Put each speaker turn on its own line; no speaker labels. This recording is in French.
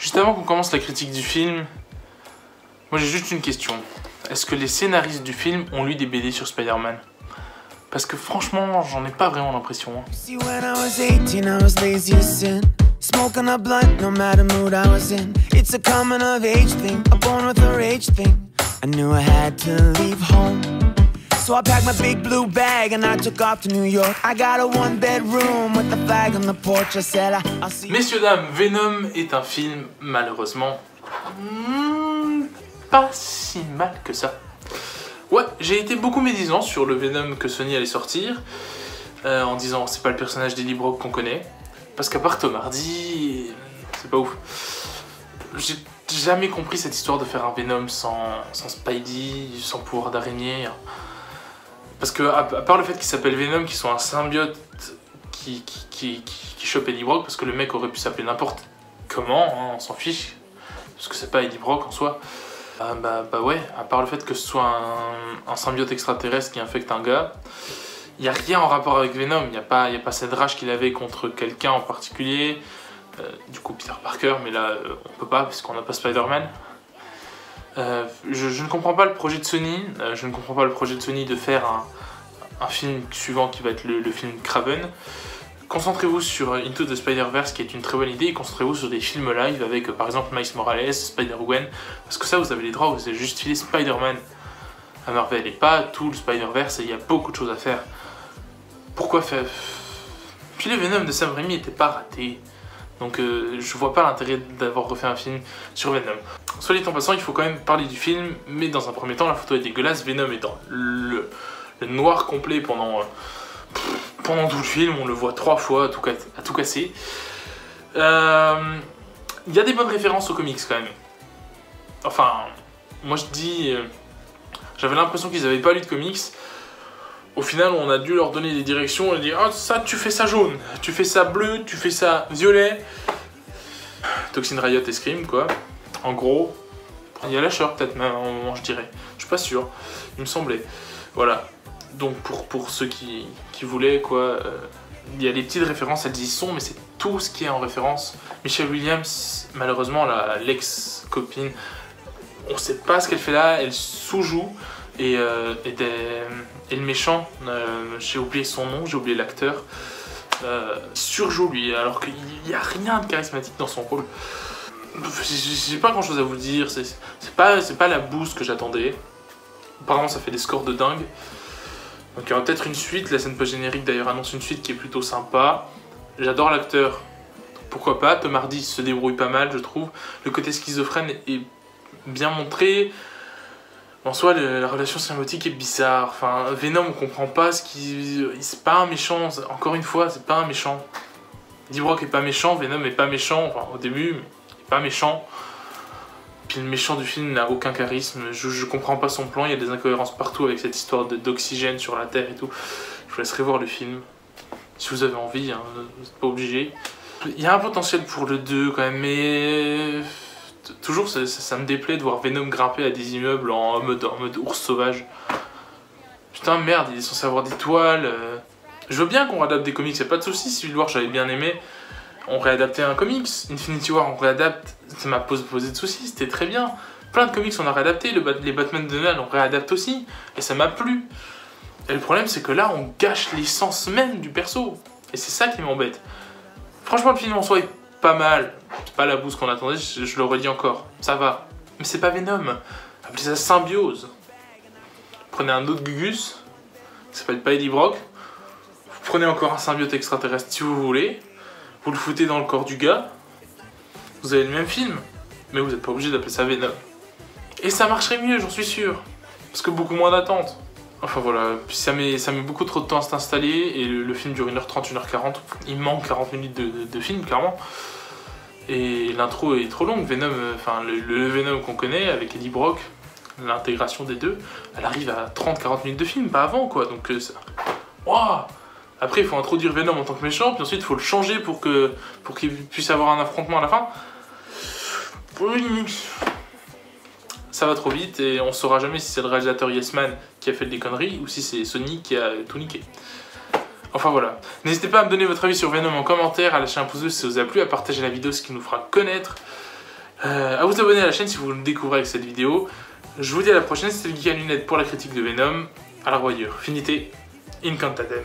Juste avant qu'on commence la critique du film, moi j'ai juste une question. Est-ce que les scénaristes du film ont lu des BD sur Spider-Man? Parce que franchement, j'en ai pas vraiment l'impression.
See, when I was 18, I was lazy as sin. Smoking a blunt, no matter mood I was in. It's a coming of age thing, a born with a rage thing. I knew I had to leave home. So I packed my big blue bag and I took off to New York. I got a one-bedroom with the flag on the porch. I said I'll see you.
Messieurs, dames, Venom est un film, malheureusement, pas si mal que ça. Ouais, j'ai été beaucoup médisant sur le Venom que Sony allait sortir, en disant c'est pas le personnage d'Eddie Brock qu'on connaît, parce qu'à part Tom Hardy, c'est pas ouf. J'ai jamais compris cette histoire de faire un Venom sans Spidey, sans pouvoir d'araignée. Parce que, à part le fait qu'il s'appelle Venom, qu'il soit un symbiote qui chope Eddie Brock, parce que le mec aurait pu s'appeler n'importe comment, hein, on s'en fiche, parce que c'est pas Eddie Brock en soi. Bah ouais, à part le fait que ce soit un symbiote extraterrestre qui infecte un gars, il n'y a rien en rapport avec Venom, il n'y a pas cette rage qu'il avait contre quelqu'un en particulier, du coup Peter Parker, mais là on peut pas puisqu'on n'a pas Spider-Man. Je ne comprends pas le projet de Sony, de faire un film suivant qui va être le film Kraven. Concentrez-vous sur Into the Spider-Verse qui est une très bonne idée, et concentrez-vous sur des films live avec par exemple Miles Morales, Spider-Gwen, parce que ça vous avez les droits, vous avez juste filé Spider-Man à Marvel et pas tout le Spider-Verse, et il y a beaucoup de choses à faire. Pourquoi faire? Puis le Venom de Sam Raimi était pas raté, donc je vois pas l'intérêt d'avoir refait un film sur Venom. Soit dit en passant, il faut quand même parler du film, mais dans un premier temps la photo est dégueulasse, Venom est dans le noir complet pendant tout le film, on le voit 3 fois à tout casser. Il y a des bonnes références aux comics quand même. Enfin, moi je dis, j'avais l'impression qu'ils n'avaient pas lu de comics. Au final, on a dû leur donner des directions et dire: ah, ça, tu fais ça jaune, tu fais ça bleu, tu fais ça violet. Toxin Riot et Scream, quoi. En gros, il y a Lasher peut-être même à un moment, je dirais. Je suis pas sûr, il me semblait. Voilà. Donc pour ceux qui voulaient, quoi, il y a des petites références, elles y sont, mais c'est tout ce qui est en référence. Michelle Williams, malheureusement, l'ex-copine, on sait pas ce qu'elle fait là, elle sous-joue, et le méchant, j'ai oublié son nom, j'ai oublié l'acteur, surjoue lui, alors qu'il n'y a rien de charismatique dans son rôle. J'ai pas grand chose à vous dire, c'est pas la boost que j'attendais. Apparemment ça fait des scores de dingue. Donc il y aura peut-être une suite, la scène post-générique d'ailleurs annonce une suite qui est plutôt sympa. J'adore l'acteur, pourquoi pas. Tom Hardy se débrouille pas mal, je trouve. Le côté schizophrène est bien montré. En soi, la relation symbiotique est bizarre. Enfin, Venom, on comprend pas c'est pas un méchant, encore une fois, c'est pas un méchant. Eddie Brock est pas méchant, Venom est pas méchant, enfin au début, mais il est pas méchant. Puis le méchant du film n'a aucun charisme, je comprends pas son plan, il y a des incohérences partout avec cette histoire d'oxygène sur la Terre et tout. Je vous laisserai voir le film, si vous avez envie, hein, vous n'êtes pas obligé. Il y a un potentiel pour le 2 quand même, mais toujours ça me déplaît de voir Venom grimper à des immeubles en mode ours sauvage. Putain merde, il est censé avoir des toiles. Je veux bien qu'on réadapte des comics, y a pas de soucis. Civil War j'avais bien aimé, on réadaptait un comics. Infinity War on réadapte, ça m'a posé de soucis, c'était très bien. Plein de comics on a réadapté, les Batman de Nolan on réadapte aussi, et ça m'a plu. Et le problème c'est que là on gâche l'essence même du perso, et c'est ça qui m'embête. Franchement le film en soi est pas mal, c'est pas la bouse qu'on attendait, je le redis encore, ça va. Mais c'est pas Venom, appelez ça Symbiose. Prenez un autre Gugus, qui s'appelle pas Eddie Brock, vous prenez encore un symbiote extraterrestre si vous voulez, vous le foutez dans le corps du gars, vous avez le même film, mais vous n'êtes pas obligé d'appeler ça Venom. Et ça marcherait mieux, j'en suis sûr, parce que beaucoup moins d'attente. Enfin voilà, puis ça met beaucoup trop de temps à s'installer, et le film dure 1h30, 1h40, il manque 40 minutes de film, clairement. Et l'intro est trop longue, Venom, enfin le Venom qu'on connaît, avec Eddie Brock, l'intégration des deux, elle arrive à 30-40 minutes de film, pas avant quoi, donc ça... Wow. Après il faut introduire Venom en tant que méchant, puis ensuite il faut le changer pour qu'il puisse avoir un affrontement à la fin. Ça va trop vite et on saura jamais si c'est le réalisateur Yes Man qui a fait des conneries ou si c'est Sony qui a tout niqué. Enfin voilà. N'hésitez pas à me donner votre avis sur Venom en commentaire, à lâcher un pouce bleu si ça vous a plu, à partager la vidéo ce qui nous fera connaître. À vous abonner à la chaîne si vous le découvrez avec cette vidéo. Je vous dis à la prochaine, c'était le Geek à lunettes pour la critique de Venom. À la revoyure. Finité, Incantatem.